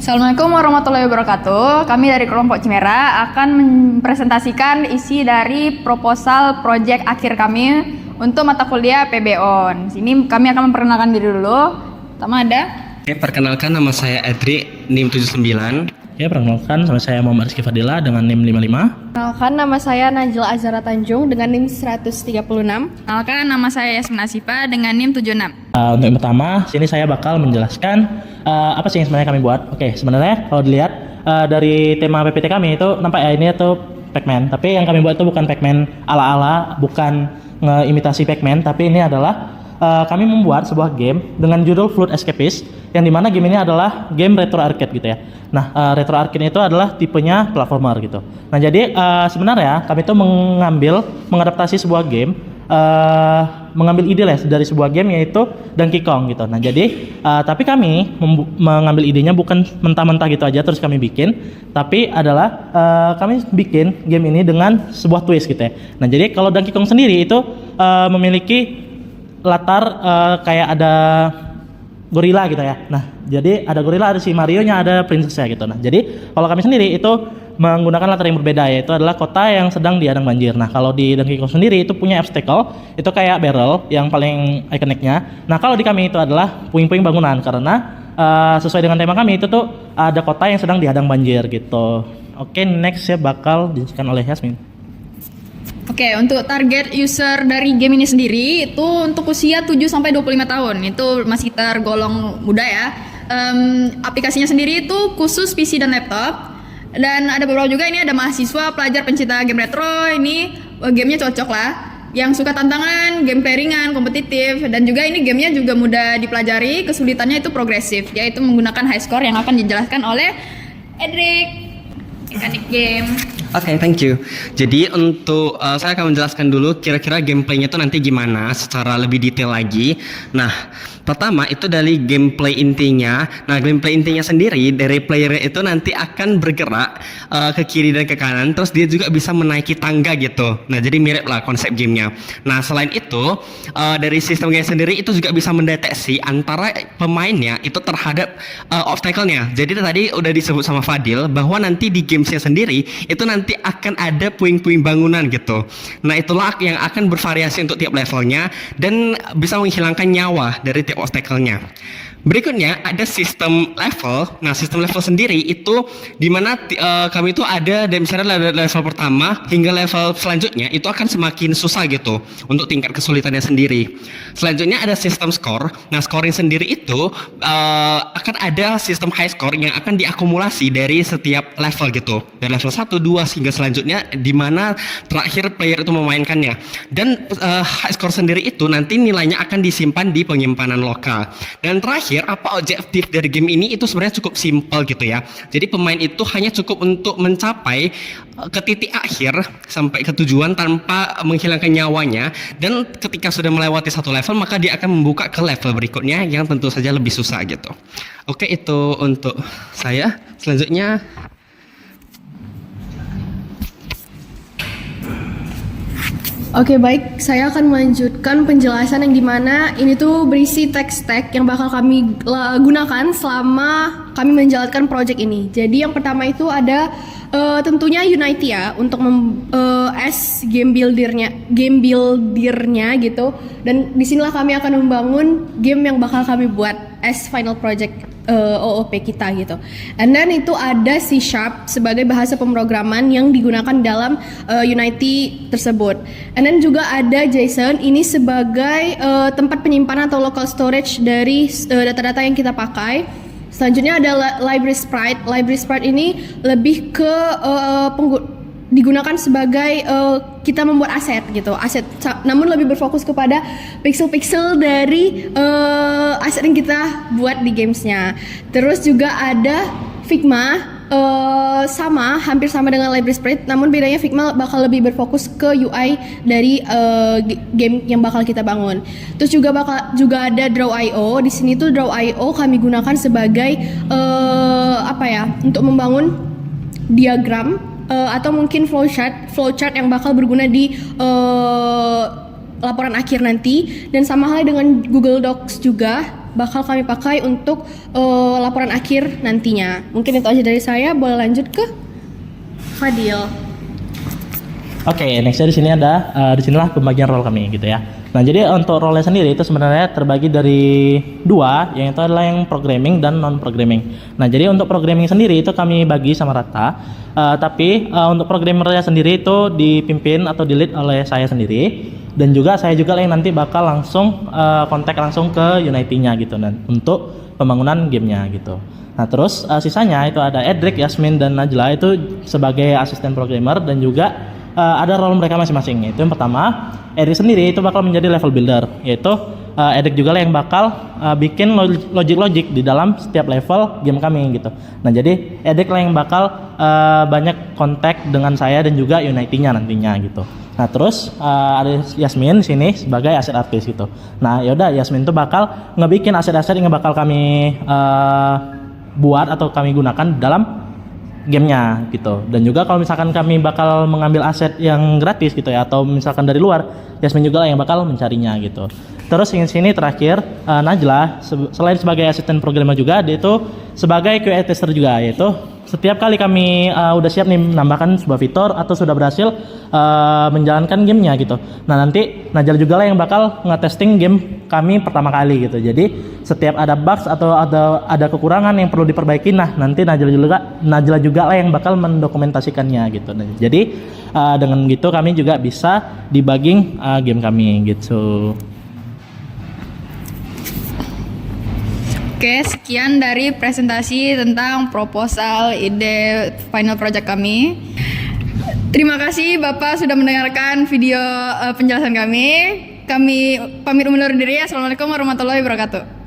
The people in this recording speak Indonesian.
Assalamualaikum warahmatullahi wabarakatuh. Kami dari kelompok Cimera akan mempresentasikan isi dari proposal proyek akhir kami untuk mata kuliah PBON. Sini kami akan memperkenalkan diri dulu. Pertama ada. Perkenalkan, nama saya Edri, NIM 79. Perkenalkan, nama saya Muhammad Rizky Fadila dengan NIM 55. Perkenalkan, nama saya Najla Azhara Tanjung dengan NIM 136. Perkenalkan, nama saya Yasmin Asifa dengan NIM 76. Untuk yang pertama, sini saya bakal menjelaskan apa sih yang sebenarnya kami buat. Oke, sebenarnya kalau dilihat dari tema PPT kami itu nampak ya ini itu Pac-Man. Tapi yang kami buat itu bukan Pac-Man ala-ala, bukan nge-imitasi Pac-Man, tapi ini adalah kami membuat sebuah game dengan judul Flood Escapist, yang dimana game ini adalah game retro arcade gitu ya. Nah, retro arcade itu adalah tipenya platformer gitu. Nah, jadi sebenarnya kami itu mengadaptasi sebuah game, mengambil ide lah dari sebuah game yaitu Donkey Kong gitu. Nah, jadi tapi kami mengambil idenya bukan mentah-mentah gitu aja terus kami bikin, tapi adalah kami bikin game ini dengan sebuah twist gitu ya. Nah, jadi kalau Donkey Kong sendiri itu memiliki latar kayak ada gorila gitu ya. Nah, jadi ada gorila, ada si Mario-nya, ada princess-nya gitu. Nah, jadi kalau kami sendiri itu menggunakan latar yang berbeda, yaitu adalah kota yang sedang dihadang banjir. Nah, kalau di Donkey Kong sendiri itu punya obstacle, itu kayak barrel yang paling ikoniknya. Nah, kalau di kami itu adalah puing-puing bangunan, karena sesuai dengan tema kami itu tuh ada kota yang sedang dihadang banjir gitu. Oke, next ya bakal dijelaskan oleh Yasmin. Oke, untuk target user dari game ini sendiri itu untuk usia 7-25 tahun. Itu masih tergolong muda ya. Aplikasinya sendiri itu khusus PC dan laptop. Dan ada beberapa juga ini ada mahasiswa, pelajar, pencinta game retro. Ini gamenya cocok lah. Yang suka tantangan, gameplay ringan, kompetitif. Dan juga ini gamenya juga mudah dipelajari. Kesulitannya itu progresif, yaitu menggunakan high score yang akan dijelaskan oleh Edric, mekanik game. Oke, thank you. Jadi untuk saya akan menjelaskan dulu kira-kira gameplaynya itu nanti gimana secara lebih detail lagi. Nah, pertama itu dari gameplay intinya. Nah, gameplay intinya sendiri dari player itu nanti akan bergerak ke kiri dan ke kanan, terus dia juga bisa menaiki tangga gitu. Nah, jadi mirip lah konsep gamenya. Nah, selain itu dari sistem game sendiri itu juga bisa mendeteksi antara pemainnya itu terhadap obstacle-nya. Jadi tadi udah disebut sama Fadil bahwa nanti di gamesnya sendiri itu nanti akan ada puing-puing bangunan gitu. Nah, itulah yang akan bervariasi untuk tiap levelnya dan bisa menghilangkan nyawa dari tiap obstacle-nya. Berikutnya ada sistem level. Nah, sistem level sendiri itu dimana kami itu ada dari misalnya level pertama hingga level selanjutnya itu akan semakin susah gitu untuk tingkat kesulitannya sendiri. Selanjutnya ada sistem skor. Nah, scoring sendiri itu akan ada sistem high score yang akan diakumulasi dari setiap level gitu. Dari level 1, 2 hingga selanjutnya dimana terakhir player itu memainkannya. Dan high score sendiri itu nanti nilainya akan disimpan di penyimpanan lokal. Dan terakhir, apa objektif dari game ini itu sebenarnya cukup simpel gitu ya. Jadi pemain itu hanya cukup untuk mencapai ke titik akhir sampai ke tujuan tanpa menghilangkan nyawanya, dan ketika sudah melewati satu level maka dia akan membuka ke level berikutnya yang tentu saja lebih susah gitu. Oke, itu untuk saya. Selanjutnya Oke, baik, saya akan melanjutkan penjelasan yang dimana ini tuh berisi tech-tech yang bakal kami gunakan selama kami menjalankan project ini. Jadi yang pertama itu ada tentunya Unity ya untuk as game buildernya gitu. Dan disinilah kami akan membangun game yang bakal kami buat as final project OOP kita gitu. And then itu ada C# sebagai bahasa pemrograman yang digunakan dalam Unity tersebut. And then juga ada JSON ini sebagai tempat penyimpanan atau local storage dari data-data yang kita pakai. Selanjutnya ada library sprite. Library sprite ini lebih ke digunakan sebagai kita membuat aset gitu, namun lebih berfokus kepada pixel-pixel dari aset yang kita buat di gamesnya. Terus juga ada Figma, hampir sama dengan library sprite, namun bedanya Figma bakal lebih berfokus ke UI dari game yang bakal kita bangun. Terus juga ada Draw.io. Di sini tuh Draw.io kami gunakan sebagai untuk membangun diagram atau mungkin flowchart yang bakal berguna di laporan akhir nanti. Dan sama halnya dengan Google Docs juga, bakal kami pakai untuk laporan akhir nantinya. Mungkin itu aja dari saya. Boleh lanjut ke Fadil. Oke, nextnya di sini ada disinilah pembagian role kami gitu ya. Nah, jadi untuk role sendiri itu sebenarnya terbagi dari dua, yang itu adalah yang programming dan non programming. Nah, jadi untuk programming sendiri itu kami bagi sama rata. Tapi untuk programmernya sendiri itu dipimpin atau di-lead oleh saya sendiri, dan juga saya juga yang nanti bakal langsung kontak langsung ke Unity-nya gitu, dan untuk pembangunan gamenya gitu. Nah, terus sisanya itu ada Edric, Yasmin, dan Najla itu sebagai asisten programmer, dan juga ada role mereka masing-masing. Itu yang pertama. Edric sendiri itu bakal menjadi level builder, yaitu Edric juga lah yang bakal bikin logic-logic di dalam setiap level game kami gitu. Nah, jadi Edric lah yang bakal banyak kontak dengan saya dan juga Unity-nya nantinya gitu. Nah, terus ada Yasmin di sini sebagai aset artist gitu. Nah, yaudah, Yasmin tuh bakal ngebikin aset-aset yang bakal kami buat atau kami gunakan dalam gamenya gitu. Dan juga kalau misalkan kami bakal mengambil aset yang gratis gitu ya, atau misalkan dari luar, Yasmin juga lah yang bakal mencarinya gitu. Terus yang sini terakhir Najla selain sebagai asisten programmer juga, dia itu sebagai QA tester juga, yaitu setiap kali kami udah siap nih menambahkan sebuah fitur atau sudah berhasil menjalankan gamenya gitu. Nah, nanti Najla juga lah yang bakal nge-testing game kami pertama kali gitu. Jadi setiap ada bugs atau ada kekurangan yang perlu diperbaiki, nah nanti Najla juga lah yang bakal mendokumentasikannya gitu. Nah, jadi dengan gitu kami juga bisa debugging game kami gitu. Oke, sekian dari presentasi tentang proposal ide final project kami. Terima kasih Bapak sudah mendengarkan video penjelasan kami. Kami pamit undur diri. Assalamualaikum warahmatullahi wabarakatuh.